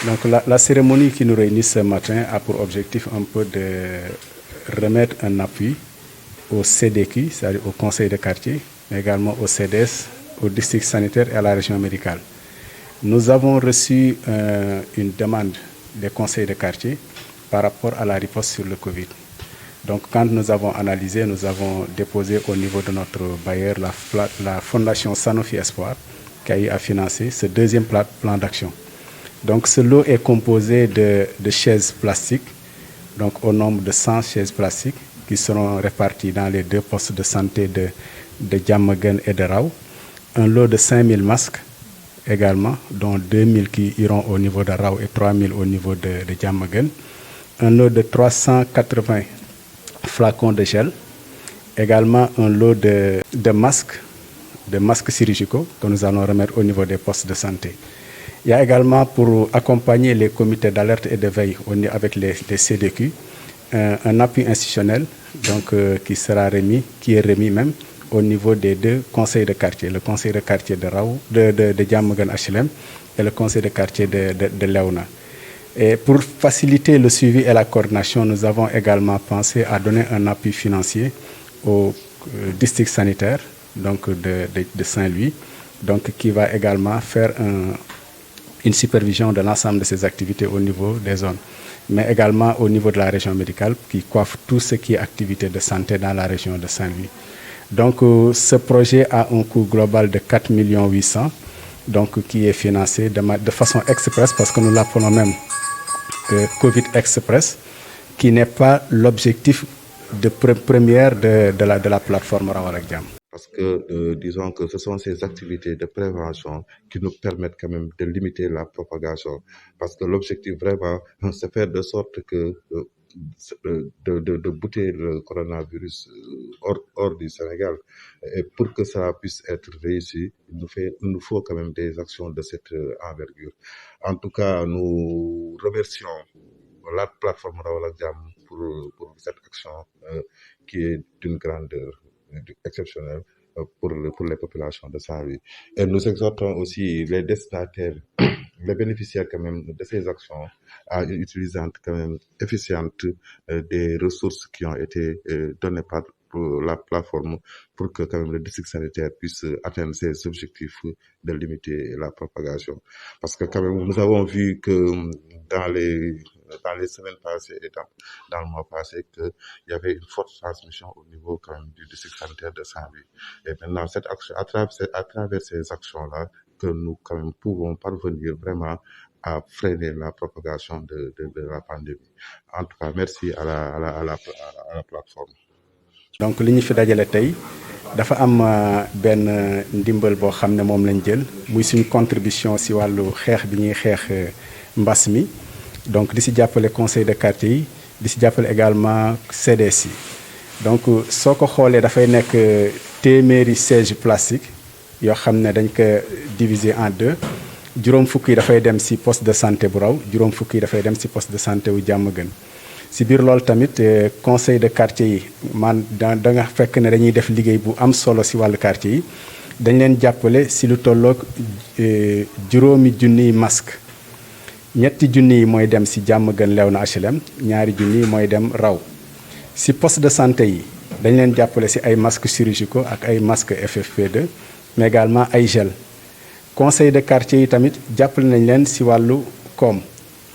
Donc la cérémonie qui nous réunit ce matin a pour objectif un peu de remettre un appui au CDQ, c'est-à-dire au conseil de quartier, mais également au CDS, au district sanitaire et à la région médicale. Nous avons reçu une demande des conseils de quartier par rapport à la riposte sur le Covid. Donc quand nous avons analysé, nous avons déposé au niveau de notre bailleur, la fondation Sanofi Espoir, qui a eu à financer ce deuxième plan d'action. Donc ce lot est composé de chaises plastiques, donc au nombre de 100 chaises plastiques qui seront réparties dans les deux postes de santé de Diamaguène et de Rao. Un lot de 5000 masques également, dont 2000 qui iront au niveau de Rao et 3000 au niveau de Diamaguène. Un lot de 380 flacons de gel. Également un lot de masques chirurgicaux que nous allons remettre au niveau des postes de santé. Il y a également pour accompagner les comités d'alerte et de veille avec les CDQ, un appui institutionnel donc, qui est remis même au niveau des deux conseils de quartier, le conseil de quartier de Rao, de Diamaguène HLM et le conseil de quartier de Léona. Et pour faciliter le suivi et la coordination, nous avons également pensé à donner un appui financier au district sanitaire donc de Saint-Louis, donc qui va également faire une supervision de l'ensemble de ces activités au niveau des zones, mais également au niveau de la région médicale qui coiffe tout ce qui est activité de santé dans la région de Saint-Louis. Donc ce projet a un coût global de 4 800 000, donc qui est financé de façon express, parce que nous l'appelons même Covid Express, qui n'est pas l'objectif de première de la plateforme Rawal ak Jàmm. Parce que disons que ce sont ces activités de prévention qui nous permettent quand même de limiter la propagation. Parce que l'objectif vraiment, c'est faire de sorte que de bouter le coronavirus hors du Sénégal. Et pour que ça puisse être réussi, il nous faut quand même des actions de cette envergure. En tout cas, nous remercions la plateforme Rawal ak Jàmm pour cette action qui est d'une grandeur exceptionnelle pour les populations de Saint-Louis. Et nous exhortons aussi les destinataires, les bénéficiaires quand même de ces actions à une utilisation quand même efficiente des ressources qui ont été données par la plateforme pour que quand même le district sanitaire puisse atteindre ses objectifs de limiter la propagation. Parce que quand même nous avons vu que dans les semaines passées et dans le mois passé qu'il y avait une forte transmission au niveau quand même du district sanitaire de Saint-Louis. Et maintenant, cette action, à travers ces actions-là, que nous quand même pouvons parvenir vraiment à freiner la propagation de la pandémie. En tout cas, merci à la plateforme. Donc li ñu fi dajale tey dafa am benn ndimbal boo xam ne moom lañ jël muy suñu contribution si wàllu xeex bi ñuy xeex mbas mi, donc di si jàppale conseil de quartier yi di si jàppale également CDS yi. Donc soo ko xoolee dafay nekk téeméeri siège plastique yoo xam ne dañ ko diviser en deux. Juróom fukk yi dafay dem si poste de santé bu Raw, juróom fukk yi dafay dem si poste de santé wu Diamaguène. si biir loolu tamit conseil de quartier yi da nga fekk ne dañuy def liggéey bu am solo si wàllu quartier yi dañ leen jàppale si lu tolloog juróomi junniy masque. ñetti junni yi mooy dem si Diamaguène Léona HLM, ñaari junni yi mooy dem Raw. si poste de santé yi dañ leen jàppale si ay masques chirurgicaux ak ay masques FFP2, mais également ay gel. conseil de quartier yi tamit jàppale nañ leen si wàllu koom,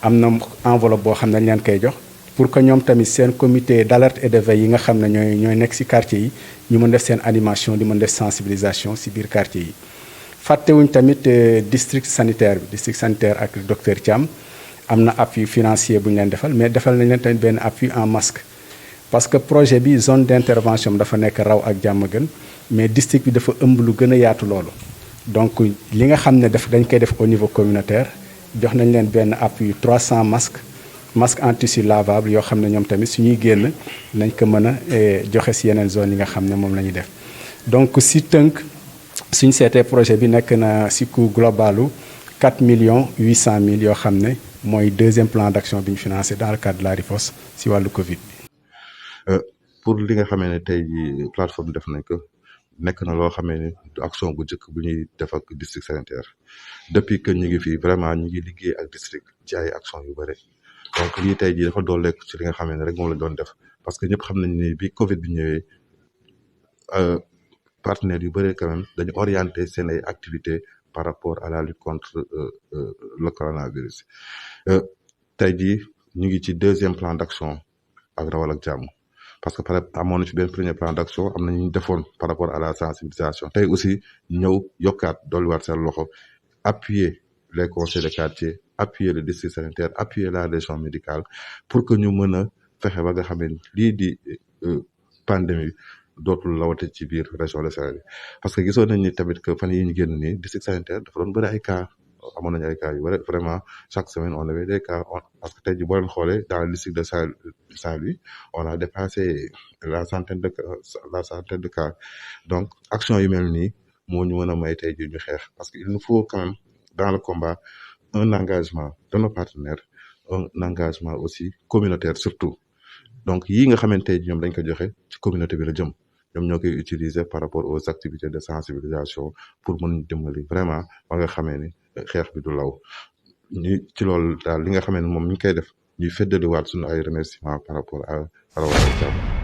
am na enveloppe boo xam ne dañ leen koy jox pour que ñoom tamit seen comité d'alerte et de veille yi nga xam ne ñooy nekk si quartier yi ñu mën def seen animation di mën def sensibilisation si biir quartier yi. fàttewuñ tamit district sanitaire ak docteur Thiam am na appui financier bu ñu leen defal, mais defal nañ leen tamit benn appui en masque. parce que projet bi zone d'intervention dafa nekk Raw ak Diamaguène, mais district bi dafa ëmb lu gën a yaatu loolu. donc li nga xam ne dañ koy def au niveau communautaire jox nañ leen benn appui 300 masques en tissu lavable yoo xam ne ñoom tamit suñuy génn nañ ko mën a joxe si yeneen zone yi nga xam ne moom la ñuy def. donc si tënk suñ seetee projet bi nekk na si coût globalu 4 800 000 yoo xam ne mooy deuxième plan d'action bi ñu financé dans le cadre de la riposte si wàllu Covid bi. Pour li nga xamee ne tey jii plateforme def nañ ko nekk na loo xamee ni du action bu njëkk bu ñuy def ak district sanitaire depuis que ñu ngi fii vraiment ñu ngi liggéey ak district ci ay action yu bëri donc lii tey jii dafa dooleeku ci li nga xamee ne rek moom la doon def parce que ñëpp xam nañ ni bi Covid bi ñëwee partenaires yu bëri quand même dañu orienté seen ay activités par rapport à la lutte contre le coronavirus tey jii ñu ngi ci deuxième plan d'action ak rawal ak jàmm parce que par exemple amoon na ci benn premier plan d'action am na ñu defoon par rapport à la sensibilisation tey aussi ñëw yokkaat dolliwaat seen loxo appuyer les conseils de quartier appuyer le district sanitaire appuyer la région médicale pour que ñu mën a fexe ba nga xam ne lii di pandémie dootul lawate ci biir région de Saint-Louis parce que gisoon nañ ni tamit que fan yi ñu génn nii district sanitaire dafa doon bëri ay cas amoon nañu ay cas yu bëri vraiment chaque semaine on avait des cas parce que tey jii boo leen xoolee dans le district de Saint-Louis on a dépassé la centaine de cas donc action yu mel nii moo ñu mën a may tey jii ñu xeex parce que il nous faut quand même dans le combat un engagement de nos partenaires un engagement aussi communautaire surtout donc yii nga xamante ne ñoom dañ ko joxe ci communauté bi la jëm ñoom ñoo koy utiliser par rapport aux activités de sensibilisation pour mën dimbali vraiment ba nga xamee ni xeex bi du law ñu ci loolu daal li nga xamee ne moom ñu koy def ñuy feddaliwaat suñu ay remerciements par rapport à Rawal ak Jàmm